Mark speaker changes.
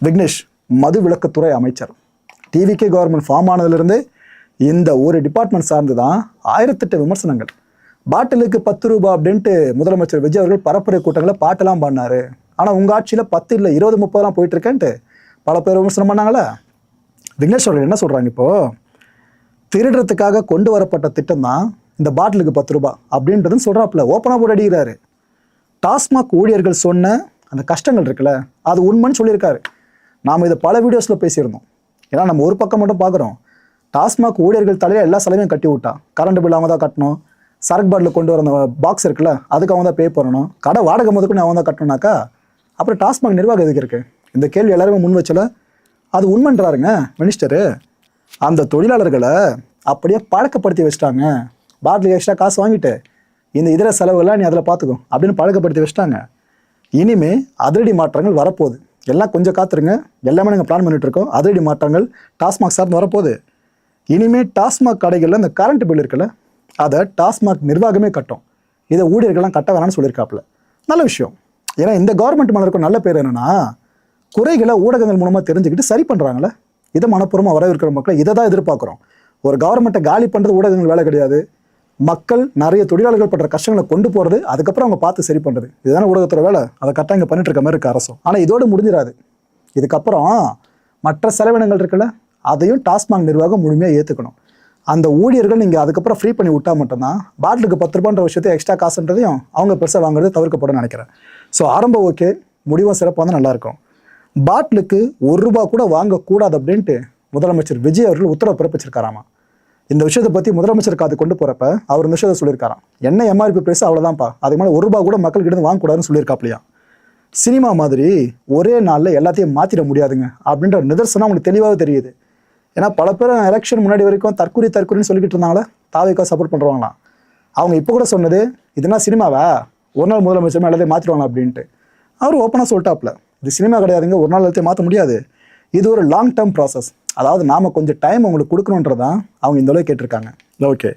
Speaker 1: விக்னேஷ் மது விலக்குத்துறை அமைச்சர். TVK government form ஆனதுலேருந்து இந்த ஒரு டிபார்ட்மெண்ட் சார்ந்து தான் 1008 விமர்சனங்கள். பாட்டிலுக்கு 10 ரூபாய் அப்படின்ட்டு முதலமைச்சர் விஜய் அவர்கள் பரப்புரை கூட்டங்களை பாட்டெல்லாம் பண்ணாரு. ஆனால் உங்கள் ஆட்சியில் 10 இல்லை 20, 30 போயிட்டு இருக்கேன்ட்டு பல பேர் விமர்சனம் பண்ணாங்களா? விக்னேஷ் அவர்கள் என்ன சொல்கிறாங்க, இப்போது திருடுறதுக்காக கொண்டு வரப்பட்ட திட்டம் தான் இந்த பாட்டிலுக்கு 10 ரூபாய் அப்படின்றதுன்னு சொல்கிறாப்புல, ஓப்பனாக போட்டு அடிக்கிறாரு. டாஸ்மாக் ஊழியர்கள் சொன்ன அந்த கஷ்டங்கள் இருக்குல்ல, அது உண்மைன்னு சொல்லியிருக்காரு. நாம் இதை பல வீடியோஸில் பேசியிருந்தோம். ஏன்னா நம்ம ஒரு பக்கம் மட்டும் பார்க்குறோம். டாஸ்மாக் ஊழியர்கள் தலையில் எல்லா செலவையும் கட்டி விட்டா. கரண்ட் பில் அவங்க தான் கட்டணும், சரக்கு பாட்டில் கொண்டு வர அந்த பாக்ஸ் இருக்குல்ல அதுக்கு அவங்க தான் பே பண்ணணும், கடை வாடகை முதற்கொண்டு அவங்க தான் கட்டணும்னாக்கா அப்புறம் டாஸ்மாக் நிர்வாகம் எதுக்கு இருக்குது? இந்த கேள்வி எல்லாருமே முன் வச்சல. அது உண்மைன்றாருங்க மினிஸ்டரு. அந்த தொழிலாளர்களை அப்படியே பழக்கப்படுத்தி வச்சுட்டாங்க. பாட்டிலுக்கு எக்ஸ்ட்ரா காசு வாங்கிட்டு இந்த இதர செலவுகள்லாம் நீ அதில் பார்த்துக்கோ அப்படின்னு பழக்கப்படுத்தி வச்சுட்டாங்க. இனிமேல் அதிரடி மாற்றங்கள் வரப்போகுது. எல்லாம் கொஞ்சம் காத்துருங்க, எல்லாமே நாங்கள் பிளான் பண்ணிகிட்ருக்கோம். அதிரடி மாற்றங்கள் டாஸ்மாக் சார்ந்து வரப்போகுது. இனிமேல் டாஸ்மாக் கடைகளில் இந்த கரண்ட் பில் இருக்குல்ல அதை டாஸ்மாக் நிர்வாகமே கட்டும். இதை ஊழியர்கள்லாம் கட்ட வேணாம்னு சொல்லியிருக்காப்புல. நல்ல விஷயம். ஏன்னா இந்த கவர்மெண்ட் மேலே இருக்கும் நல்ல பேர் என்னென்னா, குறைகளை ஊடகங்கள் மூலமாக தெரிஞ்சுக்கிட்டு சரி பண்ணுறாங்களே. இதை மனப்பூர்வமாக வரவிருக்கிற மக்களை இதை தான் எதிர்பார்க்குறோம். ஒரு கவர்மெண்ட்டை காலி பண்ணுறது ஊடகங்கள் வேலை கிடையாது. மக்கள் நிறைய தொழிலாளர்கள் படுற கஷ்டங்களை கொண்டு போகிறது, அதுக்கப்புறம் அவங்க பார்த்து சரி பண்ணுறது, இதுதானே ஊடகத்தோட வேலை. அதை கரெக்டாக இங்கே பண்ணிட்டு இருக்க மாதிரி இருக்குது அரசும். ஆனால் இதோடு முடிஞ்சிடாது. இதுக்கப்புறம் மற்ற செலவினங்கள் இருக்குல்ல அதையும் டாஸ்மாக் நிர்வாகம் முழுமையாக ஏற்றுக்கணும். அந்த ஊழியர்கள் நீங்கள் அதுக்கப்புறம் ஃப்ரீ பண்ணி விட்டால் மட்டும்தான் பாட்டிலுக்கு 10 ரூபான்ற விஷயத்தை எக்ஸ்ட்ரா காசுன்றதையும் அவங்க பெருசாக வாங்குறது தவிர்க்கப்படும் நினைக்கிறேன். ஸோ ஆரம்பம் ஓகே, முடிவும் சிறப்பாக தான் நல்லாயிருக்கும். பாட்டிலுக்கு 1 ரூபா கூட வாங்கக்கூடாது அப்படின்ட்டு முதலமைச்சர் விஜய் அவர்கள் உத்தரவு பிறப்பிச்சிருக்காராமா. இந்த விஷயத்தை பற்றி முதலமைச்சர் காது கொண்டு போகிறப்ப அவர் இந்த விஷயத்தை சொல்லியிருக்காராம். என்ன எம்ஆர்பி பிரைஸ் அவ்வளோதான்ப்பா, அதுக்கு மேலே 1 ரூபா கூட மக்கள்கிட்ட வாங்கக்கூடாதுன்னு சொல்லியிருக்காப்லையா. சினிமா மாதிரி ஒரே நாளில் எல்லாத்தையும் மாற்றிட முடியாதுங்க அப்படின்ற நிதர்சனம் அவங்களுக்கு தெளிவாக தெரியுது. ஏன்னா பல பேர் எலெக்ஷன் முன்னாடி வரைக்கும் தற்கொலைன்னு சொல்லிக்கிட்டு இருந்தாங்களே, தாவேக்கா சப்போர்ட் பண்ணுறாங்களாம். அவங்க இப்போ கூட சொன்னது இதெல்லாம் சினிமாவா, ஒரு நாள் முதலமைச்சர் எல்லாத்தையும் மாற்றிடுவாங்க அப்படின்ட்டு. அவர் ஓப்பனாக சொல்லிட்டாப்ல, இது சினிமா கிடையாதுங்க, ஒரு நாள் எல்லாத்தையும் மாற்ற முடியாது, இது ஒரு லாங் டேர்ம் ப்ராசஸ். அதாவது நாம் கொஞ்சம் டைம் அவங்களுக்கு கொடுக்கணுன்றதான் அவங்க இந்த அளவுக்கு கேட்டிருக்காங்க. ஓகே.